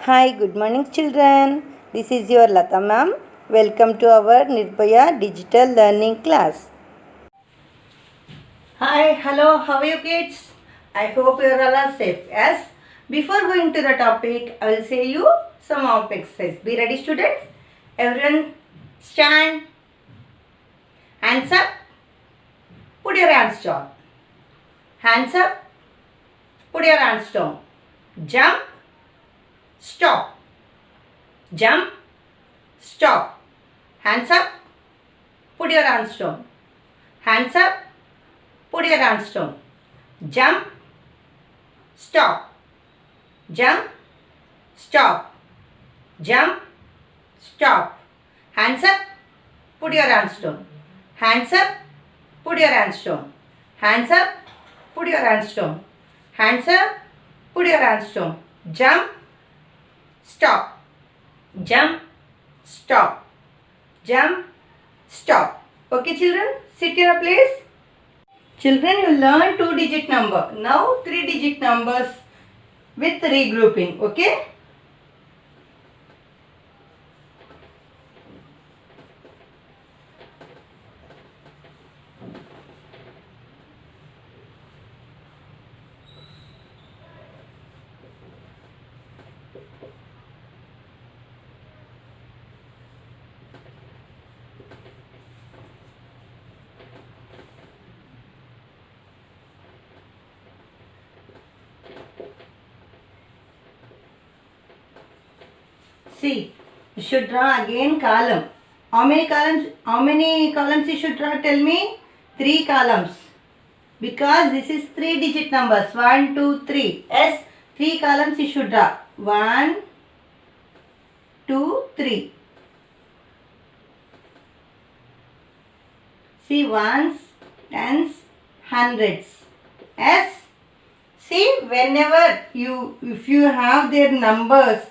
Hi, good morning children. This is your Lata ma'am. Welcome to our Nirbhaya Digital Learning class. Hi, hello, how are you kids? I hope you are all safe. Yes. Before going to the topic, I will say you some of exercise. Be ready students. Everyone stand. Hands up. Put your hands down. Hands up. Put your hands down. Jump. Stop. Jump. Stop. Hands up. Put your hands down. Hands up. Put your hands down. Jump. Stop. Jump. Stop. Jump. Stop. Hands up. Put your hands down. Hands up. Put your hands down. Hands up. Put your hands down. Hands up. Put your hands down. Jump. Stop. Jump. Stop. Jump. Stop. Okay children, sit in a place. Children, you learn 2-digit number. Now 3-digit numbers with regrouping. Okay. See, you should draw again column. How many columns? How many columns you should draw? Tell me. 3 columns. Because this is 3-digit numbers. 1, 2, 3. Yes, 3 columns you should draw. 1, 2, 3. See, ones, tens, hundreds. Yes. See, whenever if you have their numbers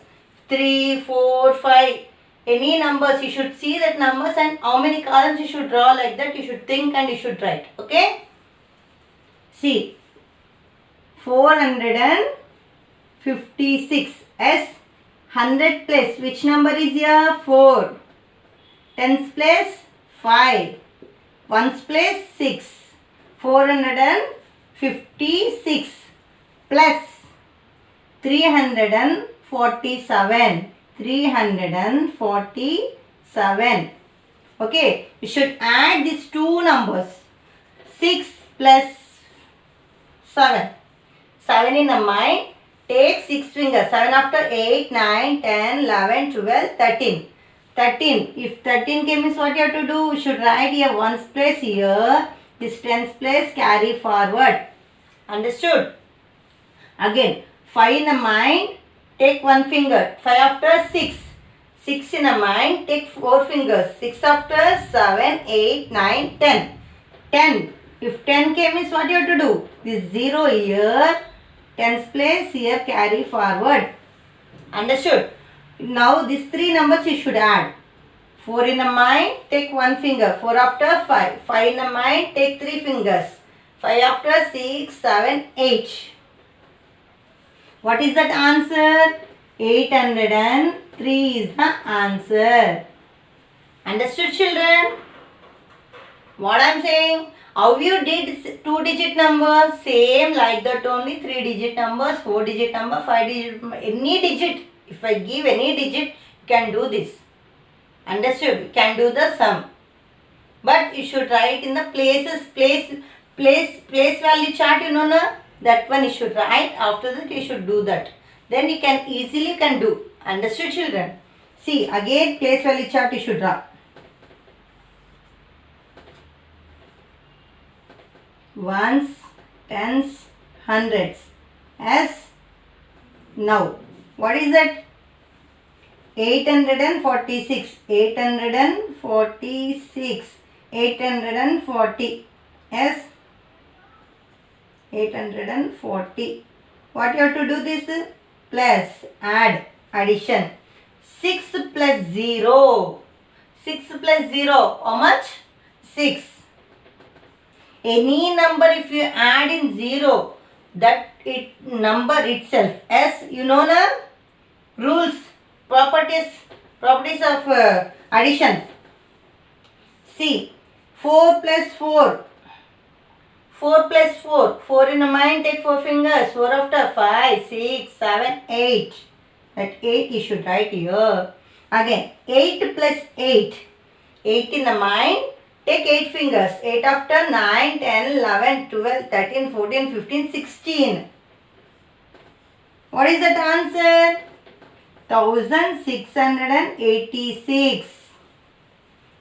3, 4, 5, any numbers, you should see that numbers and how many columns you should draw, like that you should think and you should write. Okay. See, 456. Yes. 100 place, which number is here? 4. Tens place 5. Ones place 6. 456 plus 347. 347. Okay, you should add these two numbers. 6 plus 7. 7 in the mind. Take 6 fingers. 7 after 8, 9, 10, 11, 12, 13. 13. If 13 came means what you have to do? You should write here ones place here. This tens place carry forward. Understood? Again, 5 in the mind. Take 1 finger. 5 after 6. 6 in the mind. Take 4 fingers. 6 after 7, 8, 9, 10. 10. If 10 came means what you have to do? This 0 here. Tens place here carry forward. Understood? Now these 3 numbers you should add. 4 in the mind, take 1 finger. 4 after 5. 5 in the mind, take 3 fingers. 5 after 6, 7, 8. What is that answer? 803 is the answer. Understood children? What I am saying? How you did 2-digit numbers? Same like that only. 3-digit numbers, 4-digit number, 5-digit, any digit. If I give any digit, you can do this. Understood? You can do the sum. But you should write in the places, place value chart, you know na? That one you should write. After that you should do that. Then you can easily do. Understood children? See, again place value chart you should draw. Ones, tens, hundreds. As now, what is that? 846. 846. 840. Yes. 840. What you have to do this? Plus, add, addition. 6 plus 0. 6 plus 0. How much? 6. Any number if you add in 0, that number itself, as you know na, rules properties of addition. See, 4 plus 4. 4 plus 4. 4 in the mind, take 4 fingers. 4 after 5, 6, 7, 8. That 8 you should write here. Again, 8 plus 8. 8 in the mind, take 8 fingers. 8 after 9, 10, 11, 12, 13, 14, 15, 16. What is that answer? 1686.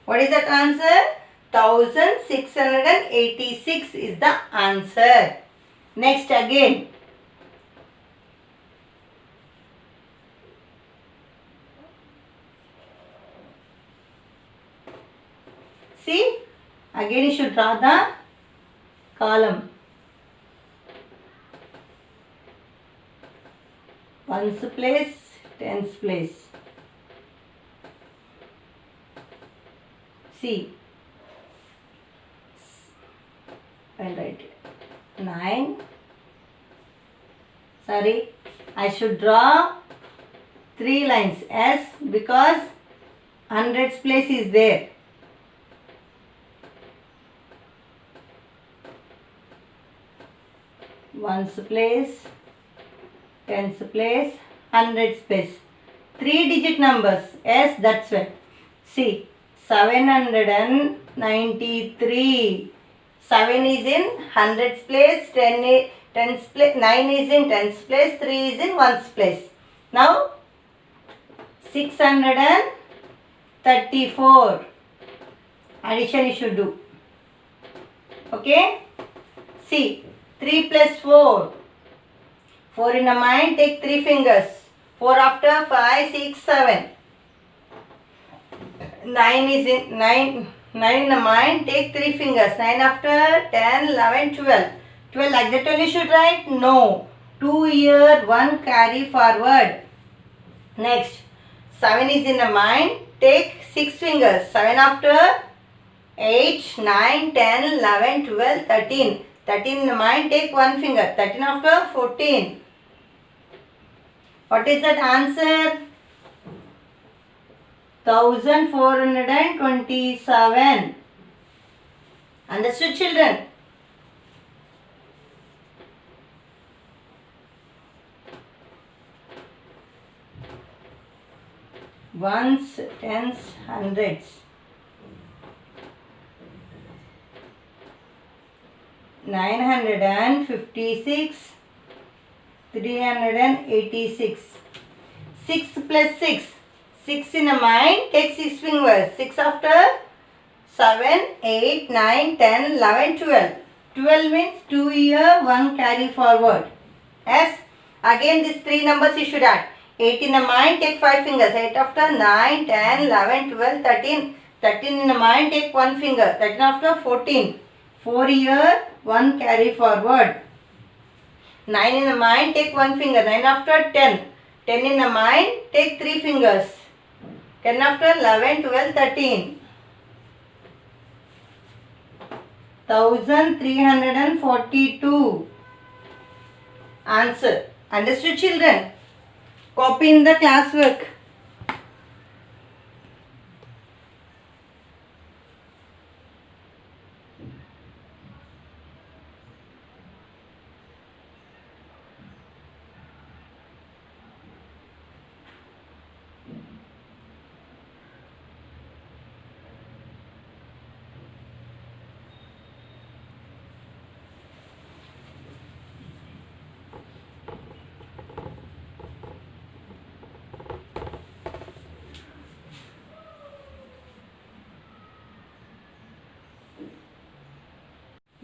What is that answer? 1686 is the answer. Next again. See, again you should draw the column. Ones place, tens place. See, I'll write 9. Sorry, I should draw 3 lines. S because hundreds place is there. Ones place, tens place, hundreds place. 3 digit numbers. Yes, that's why. See, 793. 7 is in hundreds place, 10 is tens place, 9 is in tens place, 3 is in ones place. Now 634. Addition you should do. Okay. See, 3 plus 4. 4 in the mind, take 3 fingers. 4 after 5, 6, 7. 9 is in 9 in the mind, take 3 fingers. 9 after 10, 11, 12. 12 like that only should write? No. 2 here, 1 carry forward. Next, 7 is in the mind, take 6 fingers. 7 after 8, 9, 10, 11, 12, 13. 13 in the mind, take 1 finger. 13 after 14. What is that answer? 1427. Understood, children? Ones, tens, hundreds. 956, 386. 6 plus 6. 6 in a mind, take 6 fingers. 6 after 7, 8, 9, 10, 11, 12. 12 means 2 here, 1 carry forward. Yes. Again these 3 numbers you should add. 8 in the mind, take 5 fingers. 8 after 9, 10, 11, 12, 13. 13 in the mind, take 1 finger. 13 after 14. 4 here, 1 carry forward. 9 in the mind, take 1 finger. 9 after 10. 10 in the mind, take 3 fingers. 10 after 11, 12, 13. 1342. Answer. Understood, children? Copy in the classwork.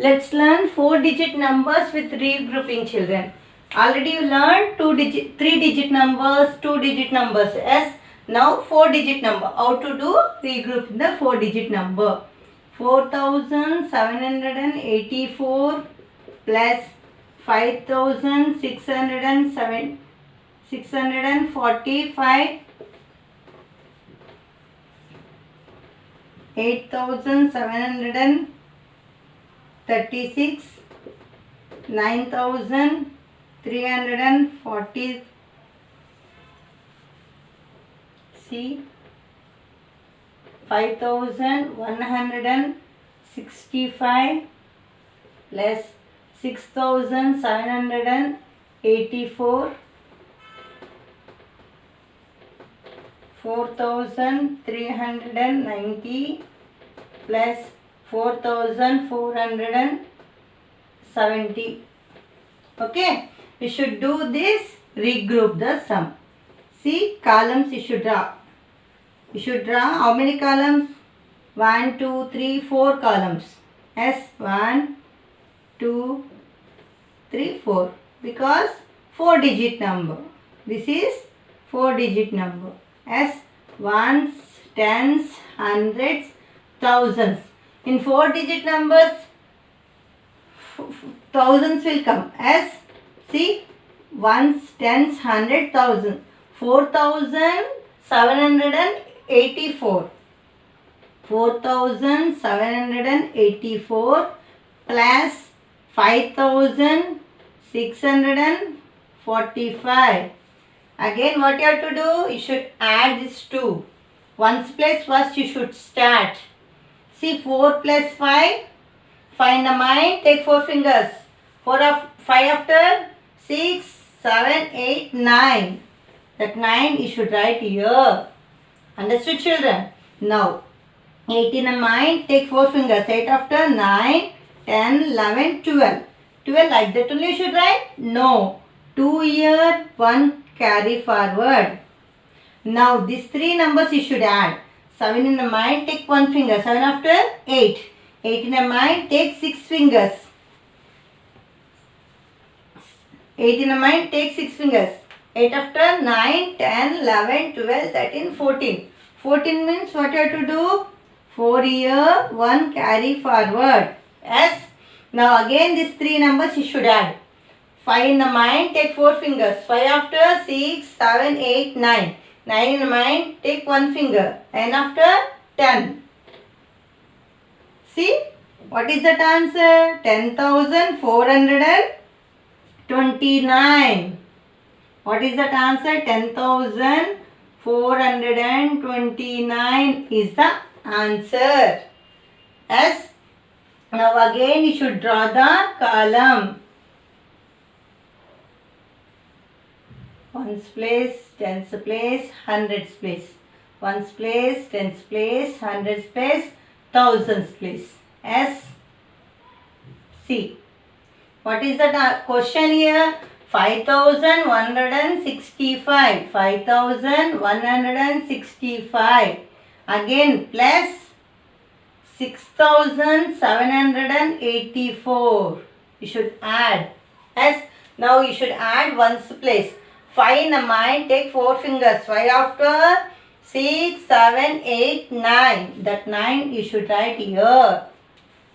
Let's learn 4-digit numbers with regrouping, children. Already you learned 3-digit numbers, 2-digit numbers. Yes. Now 4-digit number. How to do regroup in the 4-digit number. 4784 plus 5645, 8736, 9346, See, 5165 plus 6784, 4390 plus 4470. Okay, we should do this, regroup the sum. See, columns you should draw. You should draw how many columns? 1, 2, 3, 4 columns. Yes, 1, 2, 3, 4. Because 4-digit number. This is 4-digit number. Yes, ones, tens, hundreds, thousands. In 4-digit numbers, thousands will come. As see, ones, tens, hundred, thousand. 4784. 4784 plus 5645. Again, what you have to do? You should add these two. Ones place first you should start. See, 4 plus 5. Find the mind. Take 4 fingers. 5 after 6, 7, 8, 9. That 9 you should write here. Understood, children? Now, 8 in a mind. Take 4 fingers. 8 after 9, 10, 11, 12. 12 like that only you should write? No. 2 here, 1 carry forward. Now, these 3 numbers you should add. 7 in the mind. Take 1 finger. 7 after 8. 8 in a mind. Take 6 fingers. 8 in a mind. Take 6 fingers. 8 after 9, 10, 11, 12, 13, 14. 14 means what you have to do? 4 here, 1 carry forward. Yes. Now again these 3 numbers you should add. 5 in the mind, take 4 fingers. 5 after 6, 7, 8, 9. 9 in the mind, take 1 finger. 10 after 10. See, what is that answer? 10,429. What is that answer? 10,429 is the answer. Yes. Now again you should draw the column. Ones place, tens place, hundreds place. Ones place, tens place, hundreds place, thousands place. S. C. What is the question here? 5,165. 5,165. Again plus 6,784. You should add. Yes. Now you should add ones place. 5 in the mind, take 4 fingers. 5 after 6, 7, 8, 9. That 9 you should write here.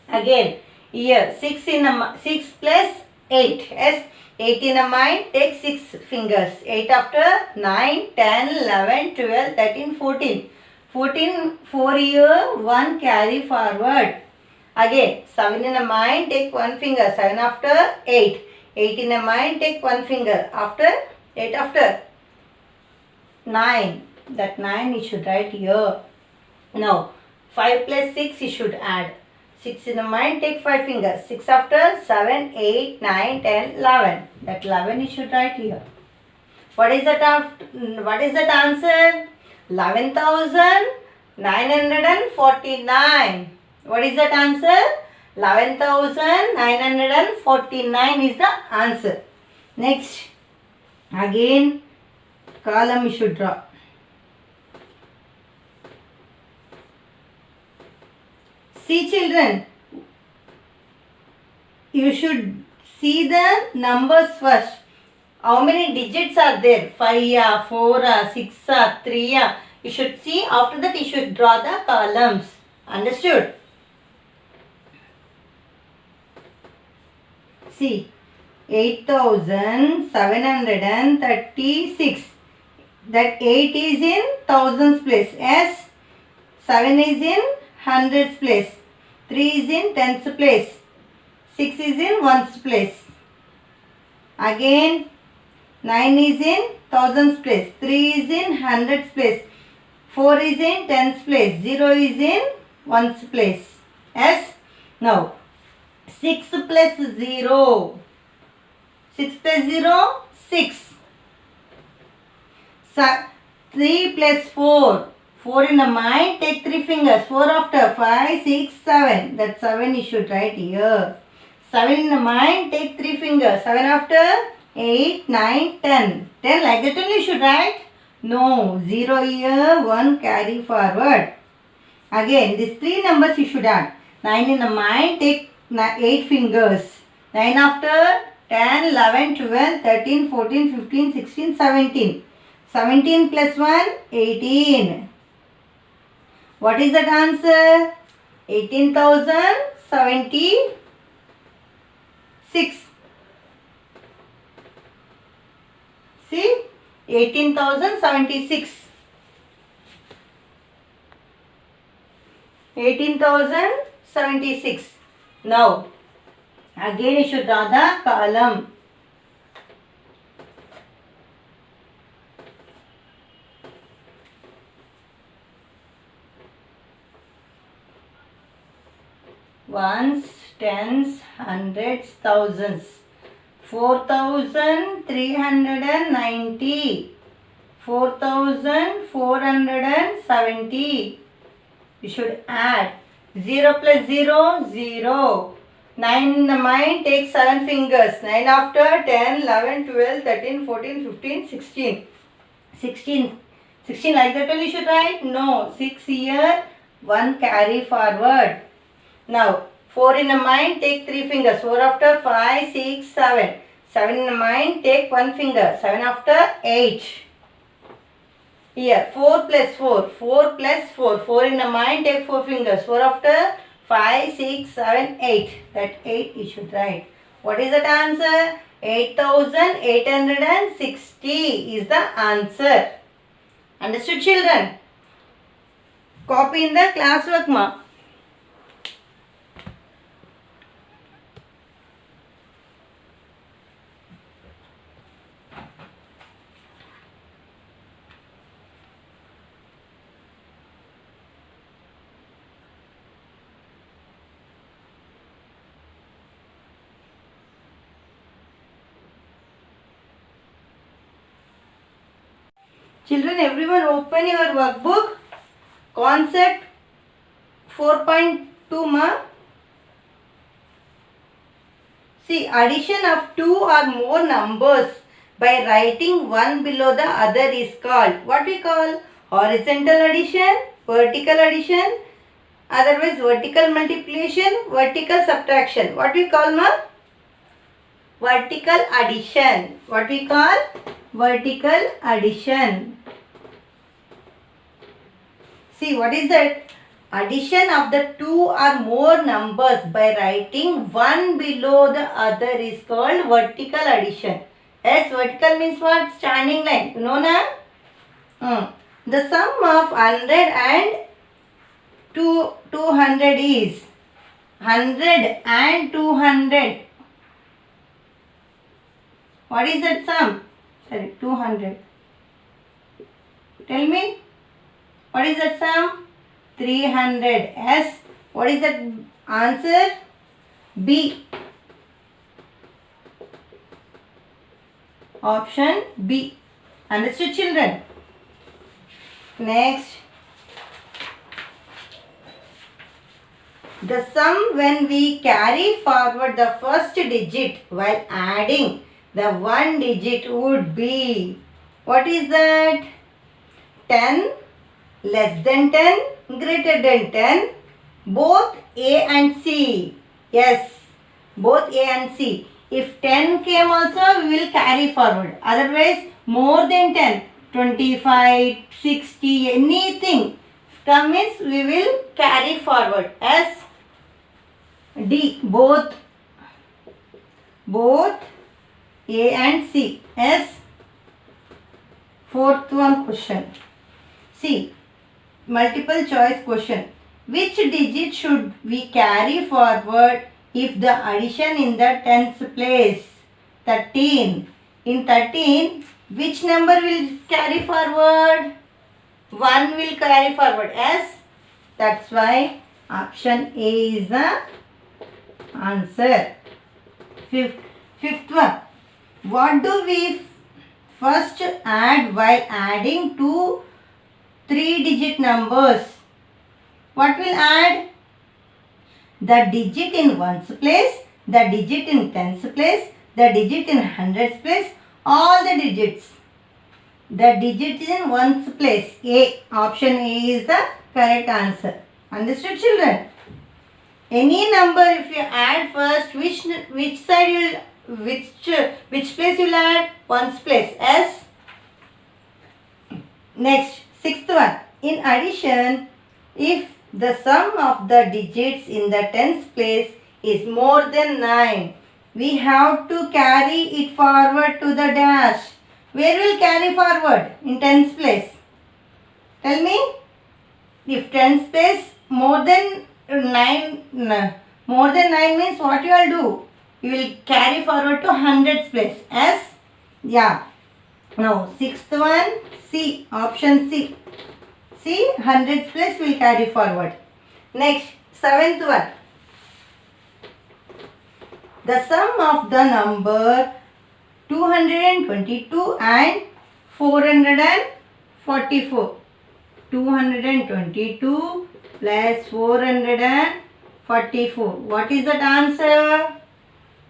Again, here 6 in the 6 plus 8. Yes. 8 in the mind, take 6 fingers. 8 after 9, 10, 11, 12, 13, 14. 14, 4 here, 1 carry forward. Again, 7 in the mind, take 1 finger. 7 after 8. 8 in the mind, take 1 finger. After 8 after 9. That 9 you should write here. Now, 5 plus 6 you should add. 6 in the mind, take 5 fingers. 6 after 7, 8, 9, 10, 11. That 11 you should write here. What is that answer? 11,949. What is that answer? 11,949 is the answer. Next, again column you should draw. See children, you should see the numbers first. How many digits are there? 5, 4, 6, 3. You should see. After that you should draw the columns. Understood? See, 8,736. That 8 is in thousands place. S. 7 is in hundreds place. 3 is in tens place. 6 is in ones place. Again 9 is in thousands place. 3 is in hundreds place. 4 is in tens place. 0 is in ones place. Yes. Now 6 plus 0. 6 plus 0, 6. 3 plus 4. 4 in the mind, take 3 fingers. 4 after 5, 6, 7. That 7 you should write here. 7 in the mind, take 3 fingers. 7 after 8, 9, 10. 10 like that only you should write. No, 0 here, 1 carry forward. Again, these 3 numbers you should add. 9 in the mind, take 8 fingers. 9 after 10, 11, 12, 13, 14, 15, 16, 17. 17 plus 1, 18. What is that answer? 18,076. See? 18,076. 18,076. Now, again you should draw the column. Ones, tens, hundreds, thousands. 4,390. 4,470. You should add. 0 plus 0, 0. 9 in the mind, take 7 fingers. 9 after 10, 11, 12, 13, 14, 15, 16. 16 like that only you should write? No. 6 here, 1 carry forward. Now, 4 in the mind, take 3 fingers. 4 after 5, 6, 7. 7 in the mind, take 1 finger. 7 after 8. Here, 4 plus 4. 4 plus 4. 4 in the mind, take 4 fingers. 4 after 5, 6, 7, 8. That 8 you should write. What is that answer? 8,860 is the answer. Understood, children? Copy in the classwork, ma. Children, everyone open your workbook. Concept 4.2 ma. See, addition of 2 or more numbers by writing one below the other is called, what we call? Horizontal addition, vertical addition, otherwise vertical multiplication, vertical subtraction. What we call, ma? Vertical addition. What we call? Vertical addition. See, what is that? Addition of the 2 or more numbers by writing one below the other is called vertical addition. Yes, vertical means what? Standing line. You know na? The sum of 100 and 200 is 100 and 200. What is that sum? Sorry, 200. Tell me. What is that sum? 300. Yes. What is that answer? B. Option B. Understood, children? Next. The sum when we carry forward the first digit while adding the one digit would be, what is that? 10, less than 10, greater than 10, both A and C. Yes, both A and C. If 10 came also, we will carry forward. Otherwise, more than 10, 25, 60, anything come means we will carry forward. S, D, both A and C. S, fourth one question. See, multiple choice question. Which digit should we carry forward if the addition in the tens place? 13. In 13, which number will carry forward? 1 will carry forward. Yes, that's why option A is the answer. Fifth one. What do we first add while adding two 3-digit numbers? What will add? The digit in ones place, the digit in tens place, the digit in hundreds place, all the digits. The digit in ones place. A. Option A is the correct answer. Understood, children? Any number if you add first, which side you which place you will add? Ones place. S. Next, sixth one. In addition, if the sum of the digits in the tens place is more than 9, we have to carry it forward to the dash. Where will carry forward in tens place? Tell me. If tens place more than 9 means what you will do? You will carry forward to hundreds place. S? Yeah. Now, sixth one, C. Option C. See, hundreds place will carry forward. Next, seventh one. The sum of the number 222 and 444. 222 plus 444. What is that answer?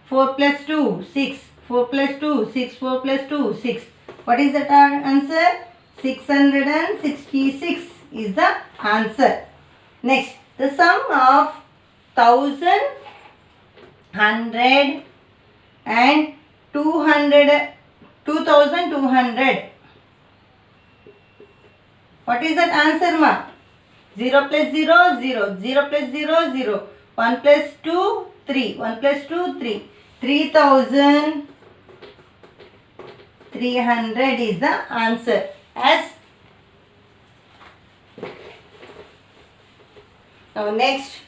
4 plus 2, 6. 4 plus 2, 6. 4 plus 2, 6. What is that answer? 666 is the answer. Next, the sum of 1000, 100 and 2200. What is that answer, ma? 0 plus 0, 0. 0 plus 0, 0. 1 plus 2, 3. 1 plus 2, 3. 3300 is the answer. As now next,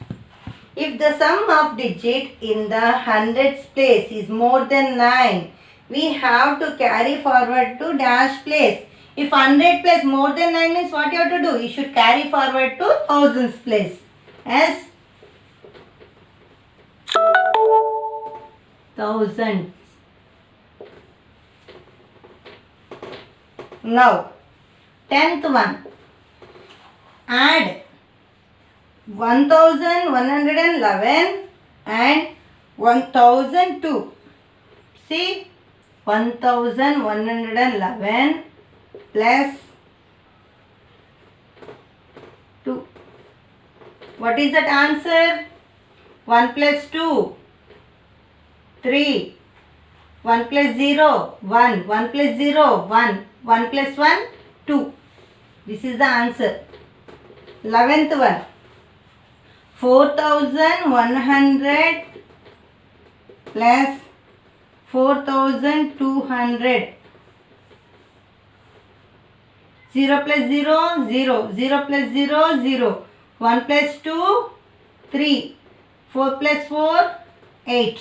if the sum of digit in the hundreds place is more than 9, we have to carry forward to dash place. If 100 place more than 9 means what you have to do? You should carry forward to thousands place. As thousands. Now, 10th one. Add 1111 and 1002. See, 1111 plus 2. What is that answer? 1 plus 2, 3. 1 plus 0, 1. 1 plus 0, 1. 1 plus 1, 2. This is the answer. 11th one. 4100 plus 4200. 0 plus 0, 0. 0 plus 0, 0. 1 plus 2, 3. 4 plus 4, 8.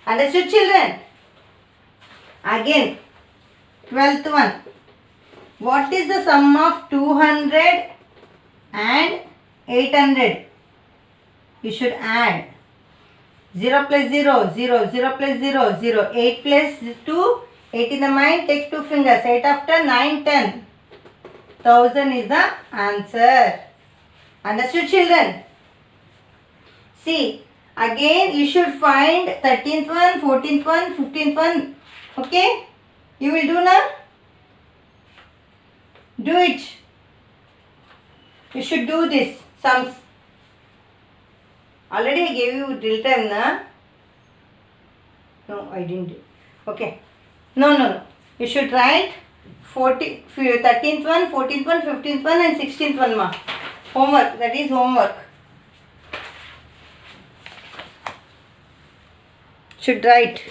Understood, children? Again, 12th one. What is the sum of 200 and 800? You should add. 0 plus 0, 0. 0 plus 0, 0. 8 plus 2, 8 in the mind, take 2 fingers. 8 after 9, 10. 1000 is the answer. Understood, children? See, again you should find 13th one, 14th one, 15th one. Okay? You will do now? Do it. You should do this. Sums. Already I gave you drill time, na? No, I didn't. Okay. No. You should write 13th one, 14th one, 15th one and 16th one, ma. Homework. That is homework. Should write.